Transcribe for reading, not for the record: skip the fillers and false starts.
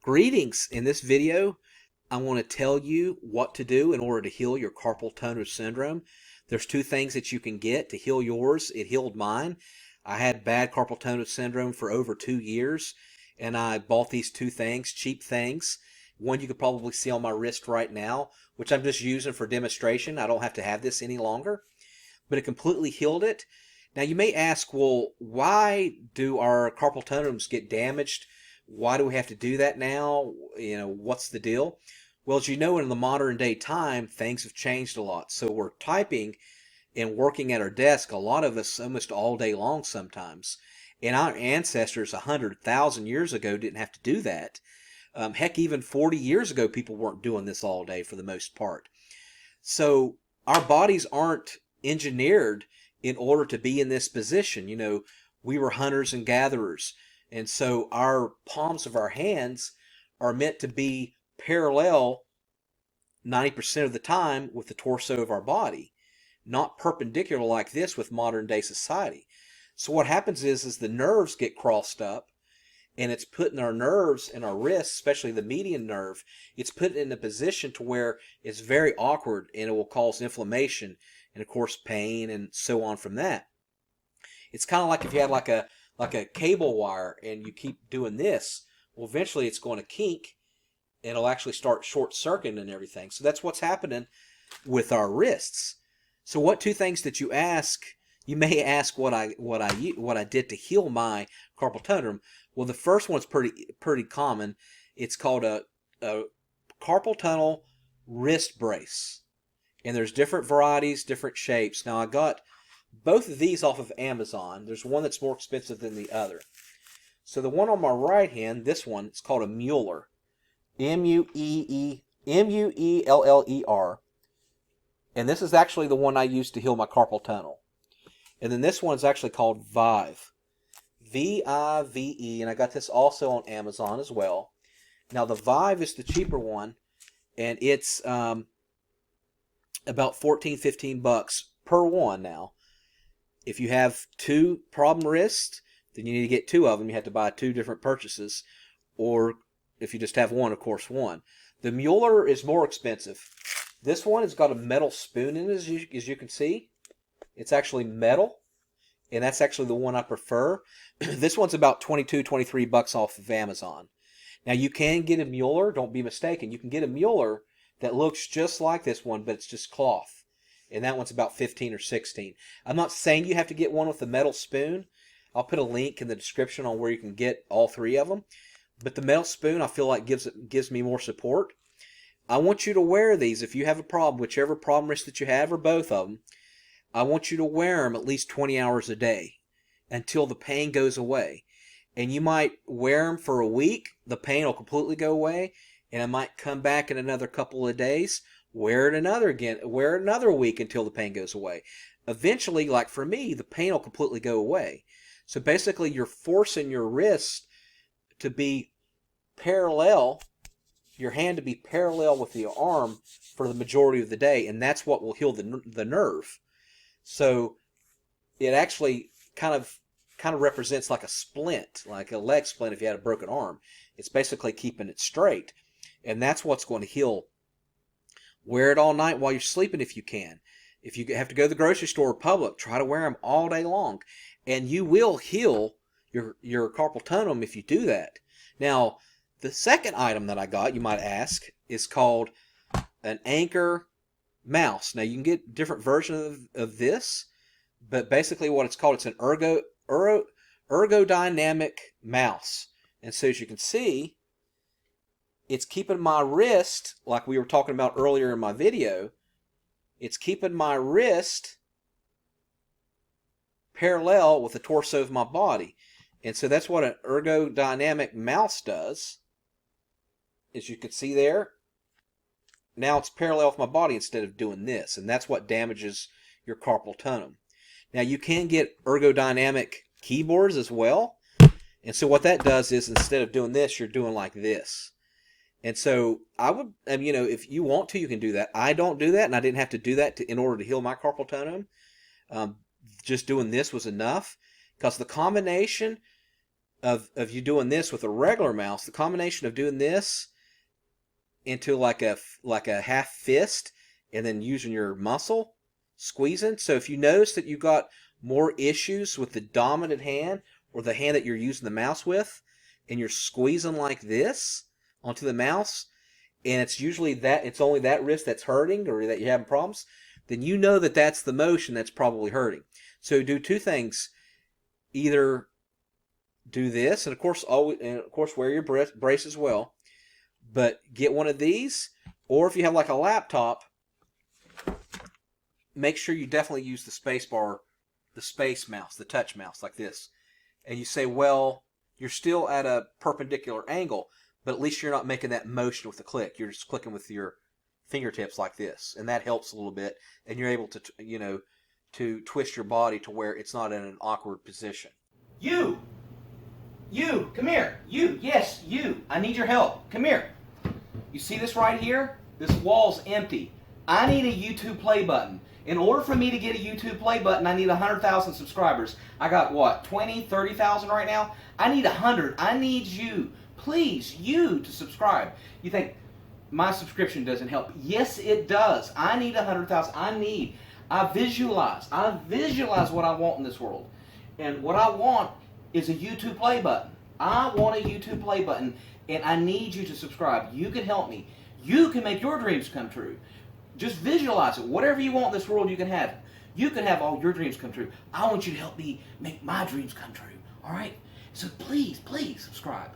Greetings. In this video, I want to tell you what to do in order to heal your carpal tunnel syndrome. There's two things that you can get to heal yours. It healed mine. I had bad carpal tunnel syndrome for over 2 years, and I bought these two things, cheap things. One you could probably see on my wrist right now, which I'm just using for demonstration. I don't have to have this any longer, but it completely healed it. Now you may ask, well, why do our carpal tunnels get damaged? Why do we have to do that now? What's the deal? Well, as you know, in the modern day time, things have changed a lot. So we're typing and working at our desk, a lot of us almost all day long sometimes. And our ancestors 100,000 years ago didn't have to do that. Heck, even 40 years ago, people weren't doing this all day for the most part. So our bodies aren't engineered in order to be in this position. We were hunters and gatherers. And so our palms of our hands are meant to be parallel 90% of the time with the torso of our body, not perpendicular like this with modern day society. So what happens is the nerves get crossed up, and it's putting our nerves and our wrists, especially the median nerve, it's put in a position to where it's very awkward, and it will cause inflammation and of course pain and so on from that. It's kind of like if you had like a cable wire and you keep doing this, well, eventually it's going to kink and it'll actually start short circuiting and everything. So that's what's happening with our wrists. So what two things that you ask? You may ask what I did to heal my carpal tunnel. Well, the first one's pretty common. It's called a carpal tunnel wrist brace, and there's different varieties, different shapes. Now I got both of these off of Amazon. There's one that's more expensive than the other. So the one on my right hand, this one, it's called a Mueller. Mueller. And this is actually the one I used to heal my carpal tunnel. And then this one is actually called Vive. Vive. And I got this also on Amazon as well. Now the Vive is the cheaper one, and it's about 15 bucks per one now. If you have two problem wrists, then you need to get two of them. You have to buy two different purchases. Or if you just have one, of course, one. The Mueller is more expensive. This one has got a metal spoon in it, as you can see. It's actually metal, and that's actually the one I prefer. This one's about 22, 23 bucks off of Amazon. Now, you can get a Mueller. Don't be mistaken. You can get a Mueller that looks just like this one, but it's just cloth. And that one's about 15 or 16. I'm not saying you have to get one with a metal spoon. I'll put a link in the description on where you can get all three of them. But the metal spoon, I feel like gives me more support. I want you to wear these if you have a problem, whichever problem wrist that you have or both of them. I want you to wear them at least 20 hours a day until the pain goes away. And you might wear them for a week. The pain will completely go away. And it might come back in another couple of days. Wear it another week until the pain goes away. Eventually, like for me, the pain will completely go away. So basically, you're forcing your wrist to be parallel, your hand to be parallel with the arm for the majority of the day, and that's what will heal the nerve. So it actually kind of represents like a splint, like a leg splint if you had a broken arm. It's basically keeping it straight, and that's what's going to heal. Wear it all night while you're sleeping if you can. If you have to go to the grocery store or public, try to wear them all day long. And you will heal your carpal tunnel if you do that. Now, the second item that I got, you might ask, is called an anchor mouse. Now, you can get different versions of this, but basically what it's called, it's an ergodynamic mouse. And so as you can see, it's keeping my wrist, like we were talking about earlier in my video, it's keeping my wrist parallel with the torso of my body. And so that's what an ergodynamic mouse does. As you can see there, now it's parallel with my body instead of doing this. And that's what damages your carpal tunnel. Now you can get ergodynamic keyboards as well. And so what that does is instead of doing this, you're doing like this. And so I would, if you want to, you can do that. I don't do that, and I didn't have to do that in order to heal my carpal tunnel. Just doing this was enough, because the combination of you doing this with a regular mouse, the combination of doing this into like a half fist and then using your muscle squeezing. So if you notice that you've got more issues with the dominant hand or the hand that you're using the mouse with, and you're squeezing like this onto the mouse, and it's usually that it's only that wrist that's hurting or that you're having problems, then you know that that's the motion that's probably hurting. So do two things. Either do this, and of course wear your brace as well, but get one of these, or if you have like a laptop, make sure you definitely use the space bar, the space mouse, the touch mouse like this. And you say, well, you're still at a perpendicular angle, but at least you're not making that motion with the click. You're just clicking with your fingertips like this, and that helps a little bit, and you're able to, to twist your body to where it's not in an awkward position. You, come here. Yes, you. I need your help. Come here. You see this right here? This wall's empty. I need a YouTube play button. In order for me to get a YouTube play button, I need 100,000 subscribers. I got what, 20, 30,000 right now? I need 100. I need you, please, you to subscribe. You think my subscription doesn't help? Yes, it does. I need 100,000. I visualize what I want in this world. And what I want is a YouTube play button. I want a YouTube play button, and I need you to subscribe. You can help me. You can make your dreams come true. Just visualize it. Whatever you want in this world, you can have it. You can have all your dreams come true. I want you to help me make my dreams come true. All right? So please, please subscribe.